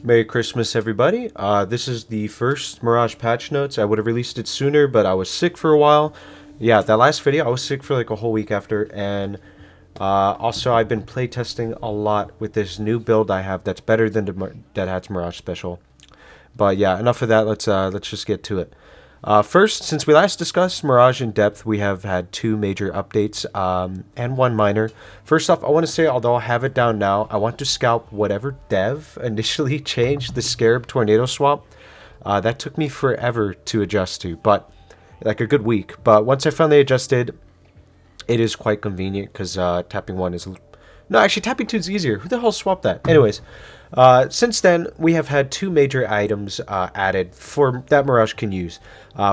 Merry Christmas, everybody. This is the first Mirage patch notes. I would have released it sooner, but I was sick for a while. Yeah, that last video, I was sick for like a whole week after, and also I've been playtesting a lot with this new build I have that's better than the DeadHatz Mirage Special. But yeah, enough of that. Let's just get to it. First, since we last discussed Mirage in depth, we have had two major updates and one minor. First off, I want to say, although I have it down now, I want to scalp whatever dev initially changed the Scarab tornado swap. That took me forever to adjust to, but like a good week. But once I finally adjusted, it is quite convenient because tapping 1 is... No, actually, tapping 2 is easier. Who the hell swapped that? Anyways, since then, we have had two major items added for that Mirage can use.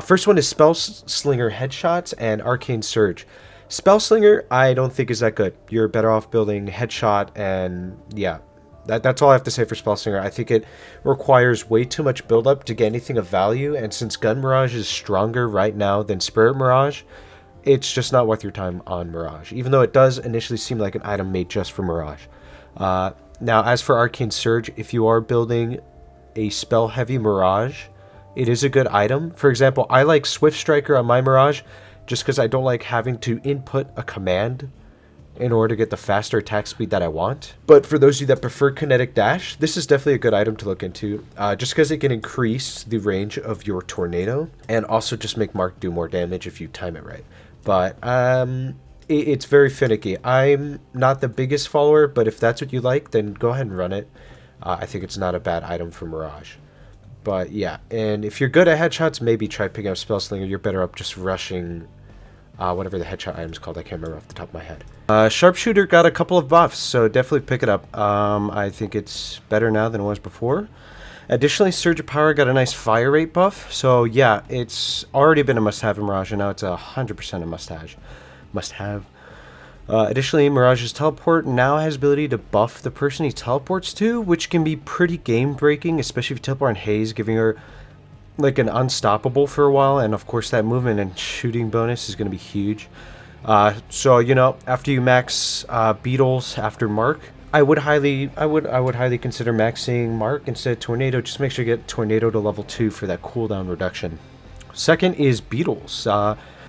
First one is Spell Slinger Headshots and Arcane Surge. Spell Slinger, I don't think is that good. You're better off building Headshot, and yeah, that's all I have to say for Spell Slinger. I think it requires way too much buildup to get anything of value, and since Gun Mirage is stronger right now than Spirit Mirage, it's just not worth your time on Mirage, even though it does initially seem like an item made just for Mirage. Now, as for Arcane Surge, if you are building a spell-heavy Mirage, it is a good item. For example, I like Swift Striker on my Mirage just because I don't like having to input a command in order to get the faster attack speed that I want. But for those of you that prefer Kinetic Dash, this is definitely a good item to look into, just because it can increase the range of your tornado and also just make Mark do more damage if you time it right. But it's very finicky. I'm not the biggest follower, but if that's what you like, then go ahead and run it. I think it's not a bad item for Mirage. But yeah, and if you're good at headshots, maybe try picking up Spell Slinger. You're better up just rushing whatever the headshot item is called. I can't remember off the top of my head. Sharpshooter got a couple of buffs, so definitely pick it up. I think it's better now than it was before. Additionally, Surge of Power got a nice fire rate buff, so yeah, it's already been a must-have in Mirage, and now it's 100% a must-have. Additionally, Mirage's Teleport now has ability to buff the person he teleports to, which can be pretty game-breaking, especially if you teleport on Haze, giving her like an unstoppable for a while, and of course that movement and shooting bonus is going to be huge. So, you know, after you max Beetles after Mark, I would highly consider maxing Mark instead of Tornado. Just make sure you get Tornado to level 2 for that cooldown reduction. Second is Beetles.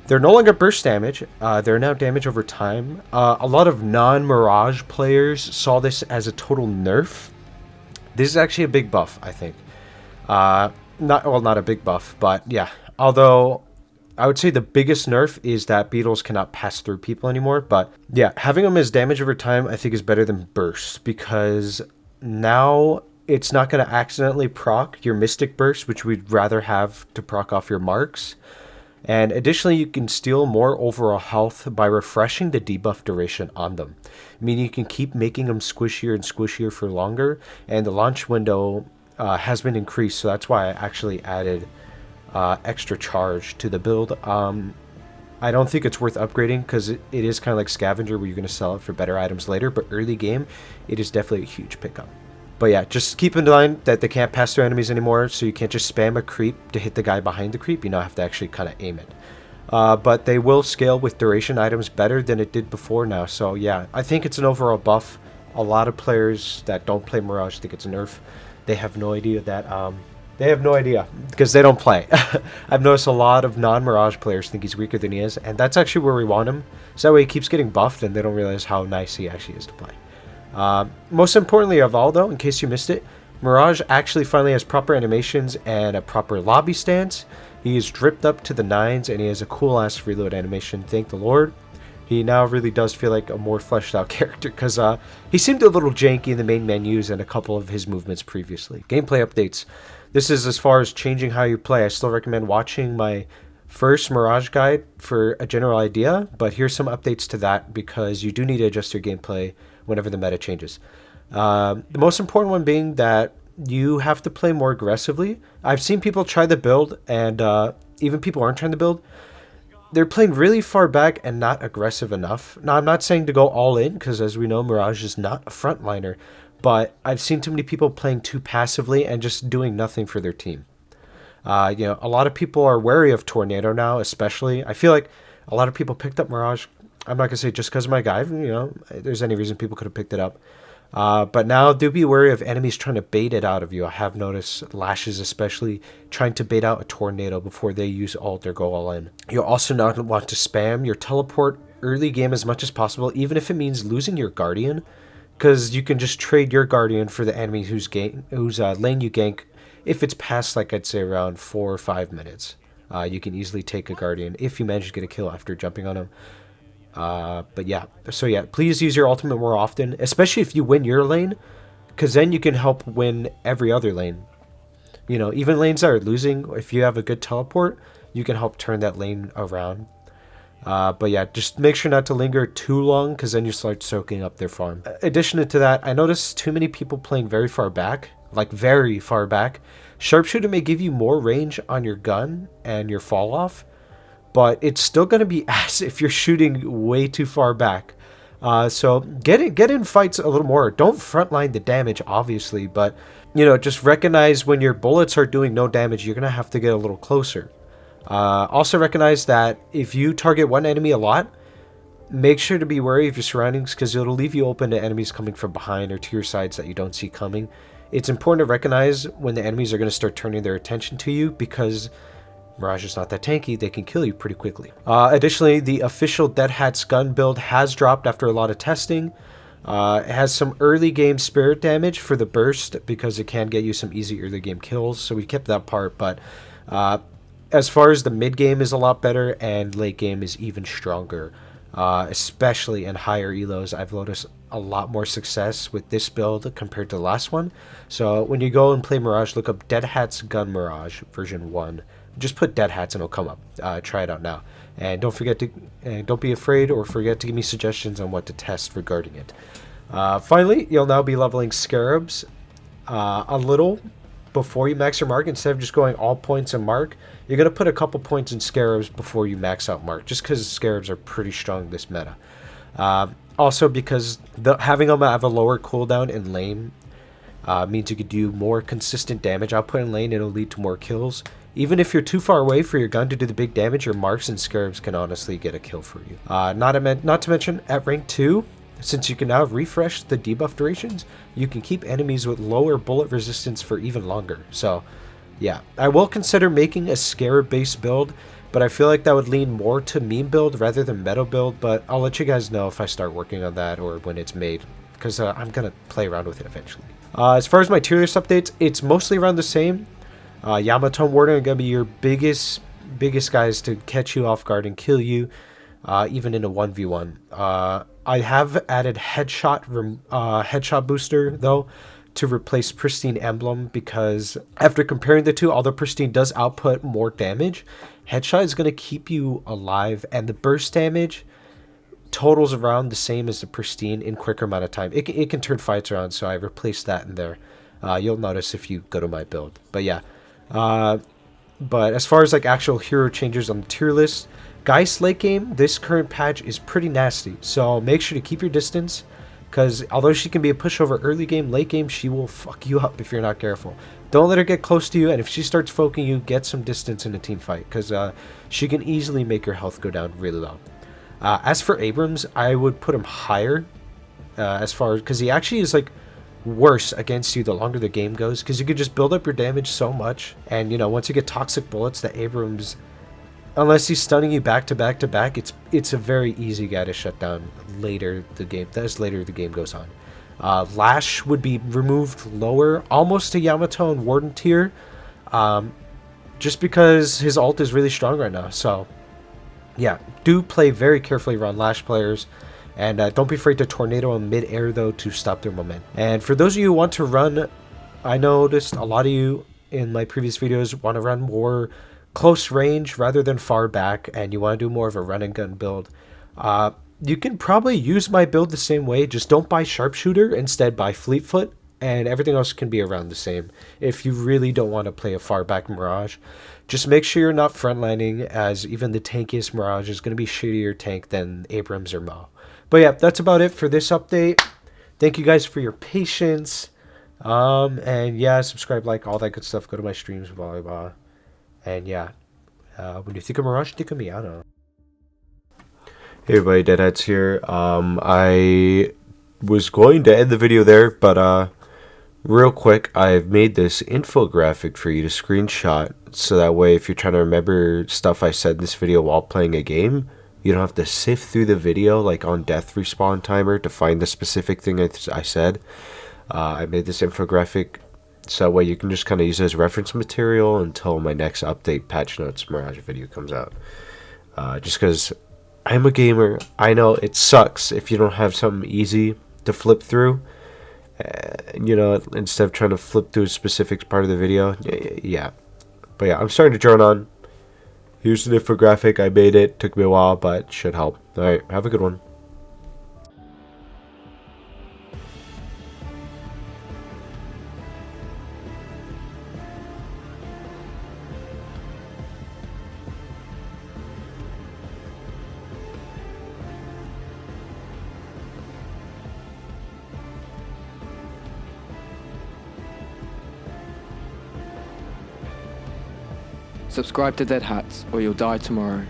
They're no longer burst damage. They're now damage over time. A lot of non-Mirage players saw this as a total nerf. This is actually a big buff, I think. Not a big buff, but yeah. Although I would say the biggest nerf is that Beetles cannot pass through people anymore. But yeah, having them as damage over time I think is better than burst, because now it's not going to accidentally proc your Mystic Burst, which we'd rather have to proc off your marks. And additionally, you can steal more overall health by refreshing the debuff duration on them, meaning you can keep making them squishier and squishier for longer, and the launch window has been increased, so that's why I actually added extra charge to the build. I don't think it's worth upgrading because it is kind of like Scavenger, where you're going to sell it for better items later, but early game, it is definitely a huge pickup. But yeah, just keep in mind that they can't pass through enemies anymore, so you can't just spam a creep to hit the guy behind the creep. You now have to actually kind of aim it. But they will scale with duration items better than it did before now, so yeah, I think it's an overall buff. A lot of players that don't play Mirage think it's a nerf. They have no idea that... They have no idea, because they don't play. I've noticed a lot of non-Mirage players think he's weaker than he is, and that's actually where we want him. So that way he keeps getting buffed, and they don't realize how nice he actually is to play. Most importantly of all, though, in case you missed it, Mirage actually finally has proper animations and a proper lobby stance. He is dripped up to the 9s, and he has a cool-ass reload animation, thank the Lord. He now really does feel like a more fleshed-out character, because he seemed a little janky in the main menus and a couple of his movements previously. Gameplay updates. This is as far as changing how you play. I still recommend watching my first Mirage guide for a general idea, but here's some updates to that, because you do need to adjust your gameplay whenever the meta changes. The most important one being that you have to play more aggressively. I've seen people try the build, and even people aren't trying to build. They're playing really far back and not aggressive enough. Now, I'm not saying to go all in, because as we know, Mirage is not a frontliner, but I've seen too many people playing too passively and just doing nothing for their team. You know, a lot of people are wary of Tornado now, especially. I feel like a lot of people picked up Mirage. I'm not going to say just because of my guy. You know, there's any reason people could have picked it up. But now do be wary of enemies trying to bait it out of you. I have noticed lashes especially trying to bait out a tornado before they use ult or go all in. You'll also not want to spam your teleport early game as much as possible, even if it means losing your guardian, because you can just trade your guardian for the enemy whose lane you gank. If it's past, like, I'd say around 4 or 5 minutes, you can easily take a guardian if you manage to get a kill after jumping on him. But yeah, so yeah, please use your ultimate more often, especially if you win your lane, because then you can help win every other lane. You know, even lanes that are losing, if you have a good teleport, you can help turn that lane around. But yeah, just make sure not to linger too long, because then you start soaking up their farm. Addition to that, I noticed too many people playing very far back, like very far back. Sharpshooter may give you more range on your gun and your fall off, but it's still going to be ass if you're shooting way too far back. So get in fights a little more. Don't frontline the damage, obviously, but you know, just recognize when your bullets are doing no damage, you're going to have to get a little closer. Also recognize that if you target one enemy a lot, make sure to be wary of your surroundings, because it'll leave you open to enemies coming from behind or to your sides that you don't see coming. It's important to recognize when the enemies are going to start turning their attention to you, because Mirage is not that tanky, they can kill you pretty quickly. Additionally, the official DeadHatz gun build has dropped after a lot of testing. It has some early game spirit damage for the burst, because it can get you some easy early game kills, so we kept that part, but as far as the mid game is a lot better, and late game is even stronger. Especially in higher elos, I've noticed a lot more success with this build compared to the last one. So when you go and play Mirage, look up DeadHatz Gun Mirage version 1. Just put DeadHatz and it'll come up. Try it out now, and don't be afraid or forget to give me suggestions on what to test regarding it. Finally, you'll now be leveling Scarabs a little before you max your mark. Instead of just going all points and mark, you're going to put a couple points in Scarabs before you max out mark, just because Scarabs are pretty strong this meta. Also, because having them have a lower cooldown in lane means you could do more consistent damage output in lane. It'll lead to more kills. Even if you're too far away for your gun to do the big damage, your marks and Scarabs can honestly get a kill for you. Not to mention, at rank 2, since you can now refresh the debuff durations, you can keep enemies with lower bullet resistance for even longer. So yeah, I will consider making a Scarab based build, but I feel like that would lean more to meme build rather than meta build, but I'll let you guys know if I start working on that or when it's made, because I'm going to play around with it eventually. As far as my tier list updates, it's mostly around the same. Yamato and Warden are going to be your biggest guys to catch you off guard and kill you, even in a 1v1. I have added headshot booster, though, to replace Pristine Emblem, because after comparing the two, although Pristine does output more damage, Headshot is going to keep you alive, and the burst damage totals around the same as the Pristine in quicker amount of time. It can turn fights around, so I replaced that in there. You'll notice if you go to my build. But yeah, but as far as like actual hero changes on the tier list, Geist late game, this current patch is pretty nasty, so make sure to keep your distance, because although she can be a pushover early game, late game, she will fuck you up if you're not careful. Don't let her get close to you, and if she starts foking you, get some distance in a team fight, because she can easily make your health go down really low. As for Abrams, I would put him higher, as far as, because he actually is like worse against you the longer the game goes, because you could just build up your damage so much, and you know, once you get toxic bullets, the Abrams, unless he's stunning you back to back to back, it's a very easy guy to shut down later the game goes on. Lash would be removed lower, almost to Yamato and Warden tier, just because his ult is really strong right now. So yeah, do play very carefully around Lash players, and don't be afraid to tornado in mid-air though to stop their momentum. And for those of you who want to run, I noticed a lot of you in my previous videos want to run more close range rather than far back, and you want to do more of a run and gun build. You can probably use my build the same way, just don't buy Sharpshooter, instead buy Fleetfoot, and everything else can be around the same if you really don't want to play a far back Mirage. Just make sure you're not frontlining, as even the tankiest Mirage is going to be shittier tank than Abrams or Mo. But yeah, that's about it for this update. Thank you guys for your patience, and yeah, subscribe, like, all that good stuff. Go to my streams, blah blah blah. And yeah, when you think of Mirage, think of me. I don't know. Hey everybody, DeadHatz here. I was going to end the video there, but real quick, I've made this infographic for you to screenshot, so that way if you're trying to remember stuff I said in this video while playing a game, you don't have to sift through the video like on death respawn timer to find the specific thing I said. I made this infographic so that way you can just kind of use it as reference material until my next update patch notes Mirage video comes out. Just because I'm a gamer, I know it sucks if you don't have something easy to flip through. You know, instead of trying to flip through a specific part of the video. Yeah. But yeah, I'm starting to drone on. Here's an infographic. I made it. Took me a while, but should help. Alright, have a good one. Subscribe to DeadHatz or you'll die tomorrow.